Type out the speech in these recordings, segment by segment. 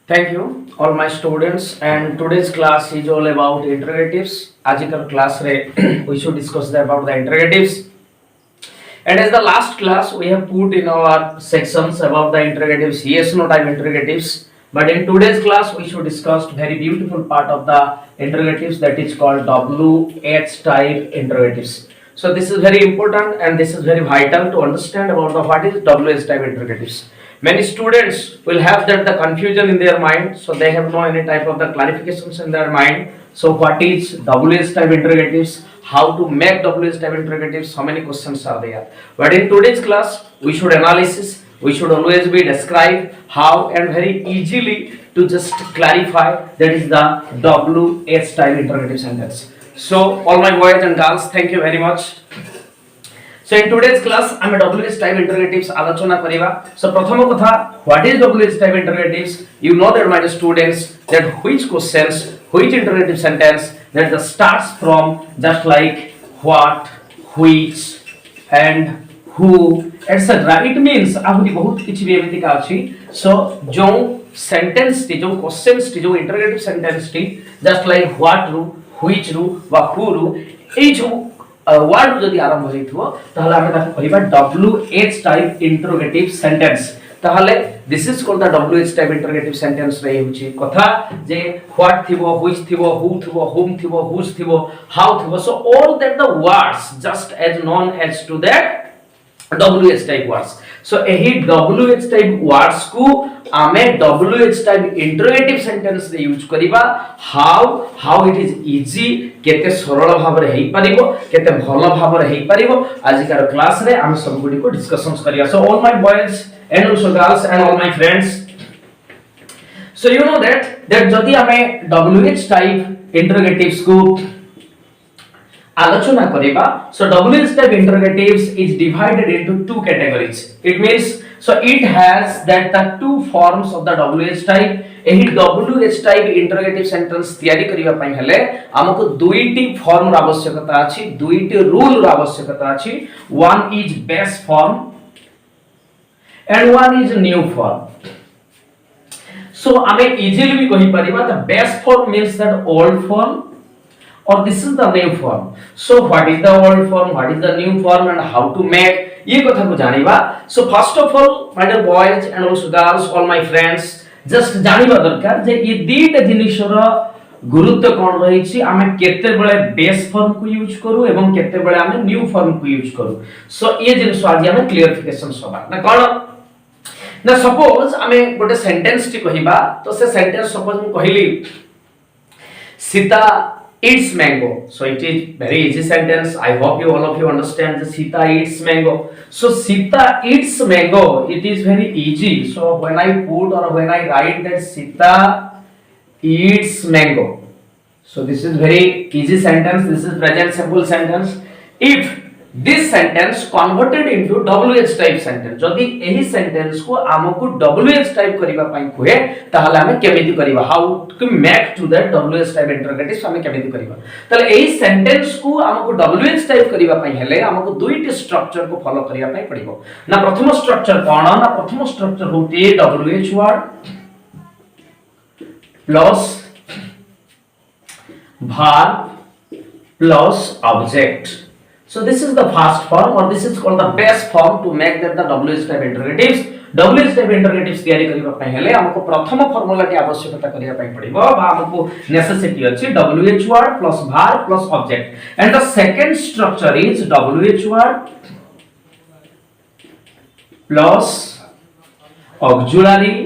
Thank you, all my students. And today's class is all about interrogatives. Ajikal class re we should discuss about the interrogatives. And as the last class, we have put in our sections about the interrogatives, yes, no type interrogatives. But in today's class, we should discuss very beautiful part of the interrogatives that is called WH type interrogatives. So this is very important and this is very vital to understand about the what is WH type interrogatives. Many students will have that the confusion in their mind, so they have no any type of the clarifications in their mind. So what is WH type interrogatives? How to make WH type interrogatives? So many questions are there. But in today's class, we should analysis. We should always be describe how and very easily to just clarify that is the WH type interrogative sentence. So all my boys and girls, thank you very much. So in today's class I am WH type interrogatives आलोचना करिबा. So प्रथम कथा, what is WH type interrogatives? You know that my students that which questions, which interrogative sentence that the starts from just like what, which and who etc. It means आहुरी बहुत किछि भी एमिति का अछि. So जो sentence T जो questions T जो interrogative sentence T just like what रू, which रू वा who रू ए जो वर्ड जदि आरंभ होइथबो ताहले आमे ताको कहिबा WH टाइप इंटरोगेटिव सेंटेंस. ताहले this is called the WH type interrogative sentence रे होछि कथा जे व्हाट थिबो, व्हिच थिबो, हु थिबो, हुम थिबो, हुज थिबो, हाउ थिबो. So all that the words just as known as to that WH type words. So एही WH टाइप वर्ड्स को आमे WH टाइप इंटरोगेटिव सेंटेंस रे यूज करिबा. हाउ इट इज इजी, केते सरल भाव रे हेइ परिबो, केते भलो भाव रे हेइ परिबो. आजिकार क्लास रे हम सब गुडी को डिस्कशंस करिया. So all my boys and also girls and all my friends, so you know that जदि हमें WH टाइप इंटरोगेटिव्स को आलोचना करिबा. सो WH type interrogatives is divided into two categories. It means so it has that the two forms of the WH type. एही WH type interrogative sentence तयारी करिबा पई हेले हमको दुईटी फॉर्म र आवश्यकता अछि, दुईटी रूल र आवश्यकता अछि. One is base form and one is new form. So हमें easily भी कहि परिबा the base form means that old form or this is the new form. So what is the old form, what is the new form and how to make ये कथा को जानिबा. So first of all my dear boys and also girls, all my friends, just जानिबा दरकार जे ये दीटा जिनिसर गुरुत्व कोन रही छी. आमे केते बेले बेस फॉर्म को यूज करू एवं केते बेले आमे न्यू फॉर्म को यूज करू. सो ये जिनिस आज आमे क्लियरिफिकेशन सबा ना कोन ना. सपोज आमे गोटे सेंटेंस टी कहिबा तो से सेंटेंस सपोज मु कहिली Sita eats mango. So it is very easy sentence. I hope you all of you understand the Sita eats mango. So Sita eats mango, it is very easy. So when I put or when I write that Sita eats mango, so this is very easy sentence. This is present simple sentence. If this sentence converted into WH type sentence, जदि एही sentence को हमको WH type करिबा पई कोहे ताहले हमें केमिति करिबा, how to make to that WH type interrogatives हमें केमिति करिबा. ताले एही सेंटेंस को हमको WH टाइप करिबा पई हेले हमको दुईटी स्ट्रक्चर को फॉलो करिया पई पड़िबो. ना प्रथम स्ट्रक्चर कोन ना प्रथम स्ट्रक्चर होती WH word plus verb plus object. So this is the first form or this is called the base form to make that the WH type interrogatives. WH type interrogatives तयारी करिबा पई हेले हमको प्रथम formula के आवश्यकता करिया पई पड़िबो बा हमको नेसेसिटी अछि WH word plus verb plus object. And the second structure is WH word plus auxiliary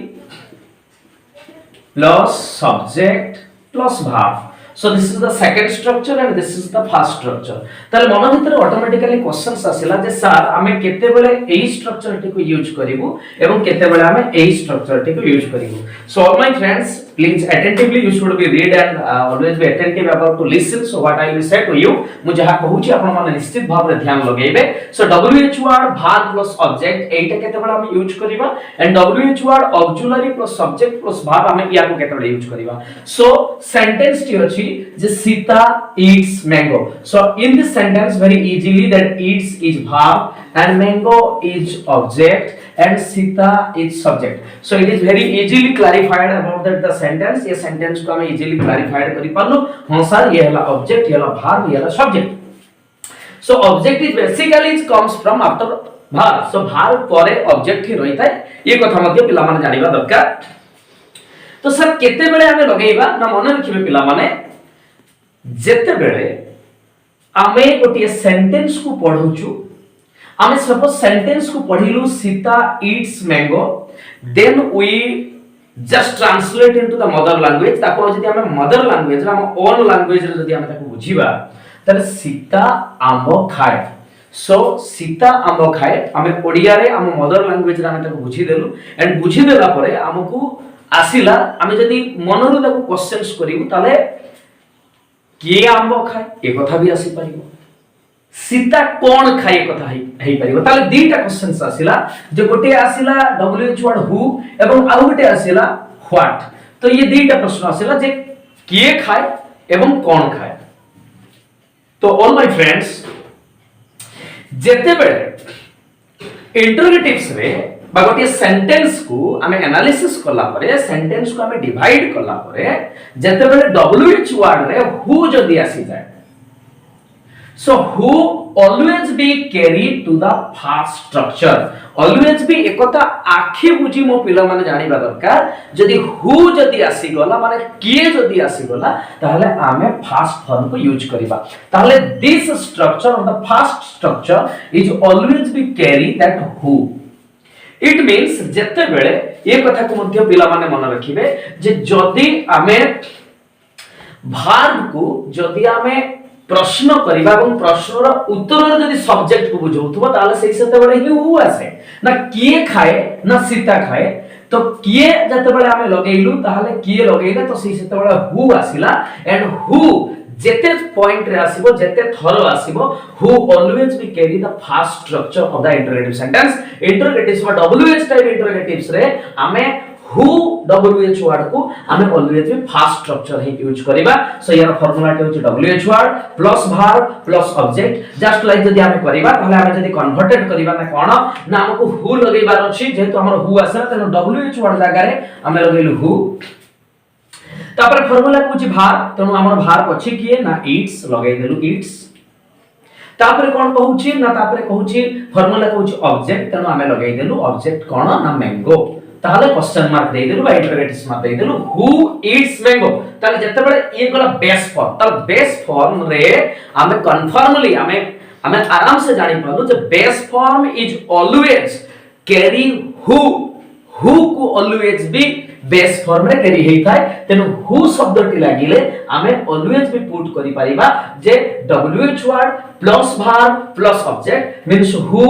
plus subject plus verb. So this is the second structure and this is the first structure. ताले मन भितर automatically questions आसिला जे sir हमें केते बेले एही structure T को use करिवु एवं केते बेले हमें एही स्ट्रक्चर टी को use करिवु. So all my friends, please attentively you should be read and always be attentive about to listen. So what I will say to you, मु जहा कहूची आपण माने निश्चित भाव रे ध्यान लगेबे. So WH word verb plus object एटा केते बेले हम यूज करिबा and WH word auxiliary plus subject plus verb हमें या को केते बेले यूज करिबा. So sentence टी अछि जे Sita eats mango. So in this sentence very easily that eats is verb and mango is object and Sita is subject. So it is very easily clarified about that the sentence. ये sentence को हमें easily clarified करी पालो. हाँ sir ये हला object, ये हला verb, ये हला subject. So object is basically it comes from after verb. So verb ପରେ object ही रही था. ये कथा मध्य पिला माने जानिबा दरकार. तो सर केते बेले हमें लगेइबा ना मन रखिबे पिला माने जेते बेले आमे गोटे सेंटेंस को पढुचु आमे सपोज सेंटेंस को पढिलु Sita eats mango then we just translate into the mother language ताको जदी आमे मदर लैंग्वेज रा हम ओन लैंग्वेज रे जदी आमे ताको बुझिबा तले सीता आंबो खाए सो सीता आंबो खाए आमे ओडिया रे हम मदर लैंग्वेज रे आमे ताको बुझी देलु एंड बुझी देला परे हमकु आसिला आमे जदी मनरु ताको क्वेश्चंस करिवु तले किए आंबो खाए ए कथा भी आसी परिबो सीता कोन खाए कथा हेई परिबो ताले दीटा क्वेश्चंस आसिला जे गोटे आसिला डब्ल्यूएच वर्ड हु एवं आ गोटे आसिला व्हाट तो ये दीटा प्रश्न आसिला जे किए खाए एवं कोन खाए तो ऑल माय फ्रेंड्स जेते बेले इंटरोगेटिव्स रे बा गोटे सेंटेंस को आमे एनालिसिस करला परे सेंटेंस को आमे डिवाइड करला परे जेते बेले डब्ल्यूएच वर्ड रे हु जदी आसी जाय so who always be carry to the first structure always be एकता आखि बुझी मो पिला माने जानिबा दरकार जदी हु जदी आसी गला माने किए जदी आसी गला ताहले आमे फास्ट फॉर्म को यूज करिबा ताहले this structure of the first structure is always be carry that who it means जेते बेले ये कथा को मध्य पिला माने मन रखिबे जे जदी आमे भार्ब को जदी आमे प्रश्न करिबा এবং प्रश्नर उत्तर जदी सब्जेक्ट को बुझौथबो ताले सेही सेते बेले ही हु आसे ना किए खाए ना सीता खाए तो किए जते बेले आमे लगेइलु ताले किए लगेइले तो सेही सेते बेले हु आसिला एंड हु जेते पॉइंट रे आसीबो जेते थरो आसीबो who always be carry the first structure of the interrogative sentence interrogatives में डब्ल्यूएच टाइप इंटरोगेटिव्स रे आमे हु डब्ल्यूएच वर्ड को आमे always be fast structure he use करिबा सो यार फार्मूला टे होची WH word plus verb plus object just like जदी आमे करिबा ताले आमे जदी कन्वर्टेड करिबा ना कोन ना हमको हु लगेबार अछि जेहेतु हमर हु आसे त डब्ल्यूएच वर्ड जागा रे आमे लगेलु हु तापर फार्मूला कुछ भार तनु हमर भार अछि किए ना ईट्स लगै देलु ईट्स तापर कोन कहूची ना तापर कहूची फार्मूला कहूची ऑब्जेक्ट तनु हमें लगै देलु ऑब्जेक्ट कोन ना मैंगो ताले क्वेश्चन मार्क दे देलु बा इंटरोगेटिव मार्क दे देलु हु ईट्स मैंगो ताले जते बडे ये गला बेस फॉर्म ताले बेस फॉर्म रे हमें कन्फर्मली हमें आराम से जानि पालु जे base form is always carry who को ऑलवेज बी बेस फॉर्म रे कैरी हेई थाए तेनु हु शब्दटी लागिले हमें ऑलवेज बी पुट करि परिबा जे W H word plus verb plus object means who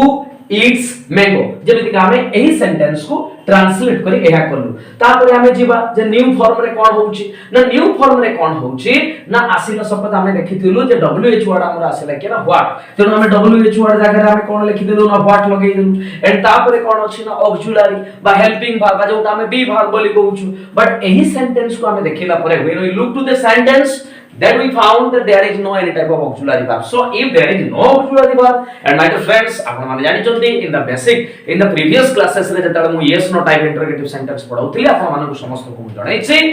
eats mango जेमिति कि हमें एही सेंटेंस को ट्रांसलेट करी एहा करलु तापर हमें जीवा जे न्यू फॉर्म रे कोन होउची ना न्यू फॉर्म रे कोन होउची ना आसीना शब्द हमें लिखिथिलु जे डब्ल्यूएच वर्ड हमरा आसीला के ना व्हाट तेनु हमें डब्ल्यूएच वर्ड जागा रे हमें कोन लिखिथिलु ना व्हाट लगेइ देलु एंड तापर कोन अछि ना ऑक्सिलरी बा हेल्पिंग वर्ब जोटा हमें बी वर्ब बोली कहउछु बट एही सेंटेंस को हमें देखिला परे when we look to the sentence then we found that there is no any type of auxiliary verb so if there is no auxiliary verb and my dear friends आपण माने जानि चंदी in the basic in the previous classes रे जतले मु yes no type interrogative sentence पढाउतली आपण मानकु समस्त को जणाइछि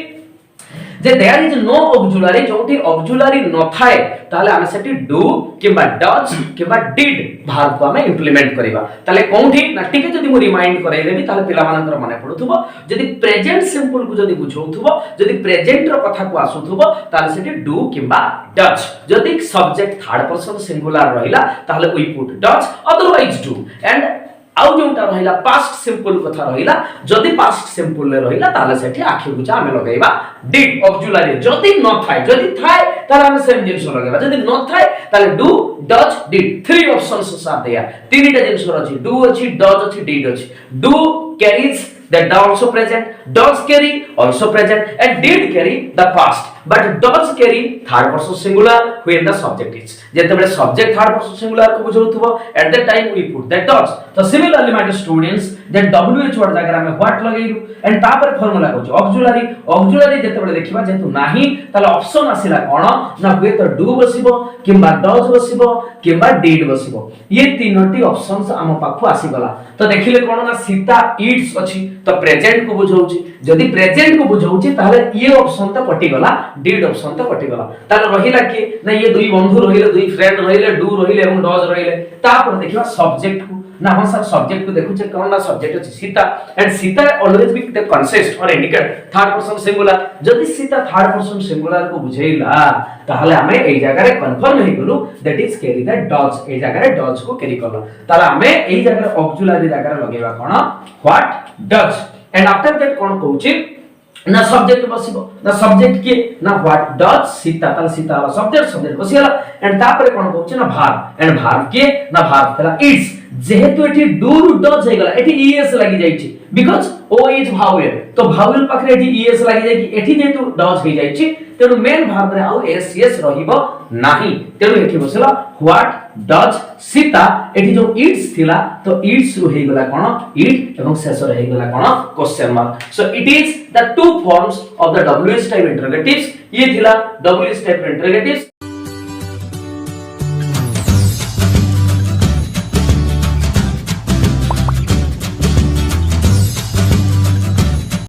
जे there is no auxiliary जोठी auxiliary न थाए ताले हमें सेठी do किबा does किबा did verb को हमें इंप्लीमेंट करिबा ताले कोठी ना टिके जदी मु रिमाइंड कराइ देबी ताले पिला मानकर माने पडुथबो जदी प्रेजेंट सिंपल को जदी बुझौथबो जदी प्रेजेंट रो कथा को आसुथबो ताले सेठी do किबा does जदी सब्जेक्ट थर्ड पर्सन सिंगुलर रहिला ताले we put does otherwise do and आउ जोंटा रहिला पास्ट सिंपल कथा रहिला जदी पास्ट सिंपल ले रहिला ताले सेठी आखि बुझा हमें लगाइबा डिड ऑक्सिलरी जदी न थाय जदी थाय ताले हमें सेम जिंस लगाइबा जदी न थाय ताले do does did three options are there तीनटा जिंस अछि डू अछि डज अछि डिड अछि do carries that also present does carry also present and did carry the past but does carry third person singular when the subject is जेतेबेले subject third person singular को बुझौथबो at that time we put that does so similarly my students that wh word जागर हम what लगेलु and तापर formula कहू auxiliary जेतेबेले देखिबा जेतु नाही ताले option आसीला कोन ना हुए तो do बसिबो किंबा does बसिबो किंबा did बसिबो ये तीनोटी ऑप्शंस हम पाखु आसी गला तो देखिले कोन ना सीता eats अछि तो प्रेजेंट को बुझौछि जदि प्रेजेंट को बुझौछि ताले ये ऑप्शन तो कटि गला did ऑप्शन तो कटि गला ताले रहिला कि ना ये दुई बंधु रहिले दुई फ्रेंड रहिले डू रहिले एवं डज रहिले तापर देखिबा सब्जेक्ट को ना हम सर सब्जेक्ट को देखु छै कोन ना सब्जेक्ट अछि Sita and Sita always be the consist और इंडिकेट थर्ड पर्सन सिंगुलर जदि सीता थर्ड पर्सन सिंगुलर को बुझेइला ताहले हमें एई जगह रे कंफर्म हे गेलु that is carry the does एई जगह रे डज को कैरी करला ताहले हमें एई जगह रे ऑक्सिलरी जगह रे लगेबा कोन what does and after that कोन कहूची ना सब्जेक्ट बसिबो ना सब्जेक्ट के ना व्हाट डज सीता ताले सीता वाला सब्जेक्ट बसिगला एंड तापर कोन कहूची ना भार्ब एंड भार्ब के ना भार्ब तला इट्स जेहेतु एठी डू डज हे गला एठी ईएस लागि जाई छी बिकॉज़ ओ इज भावेल तो भावेल पाखरे एठी ईएस लागि जाई कि एठी जेहेतु डज हे जाई छी तेनु मेन भार्ब रे आउ एस रहिबो नाही तेनु एठी बसला व्हाट डज सीता एठी जो इट्स थिला तो इट्स रु हे गला कोन इट एवं शेष रहि गला कोन question mark so it is the two forms of the W S type interrogatives ये थिला डब्ल्यूएस टाइप इंटरोगेटिव्स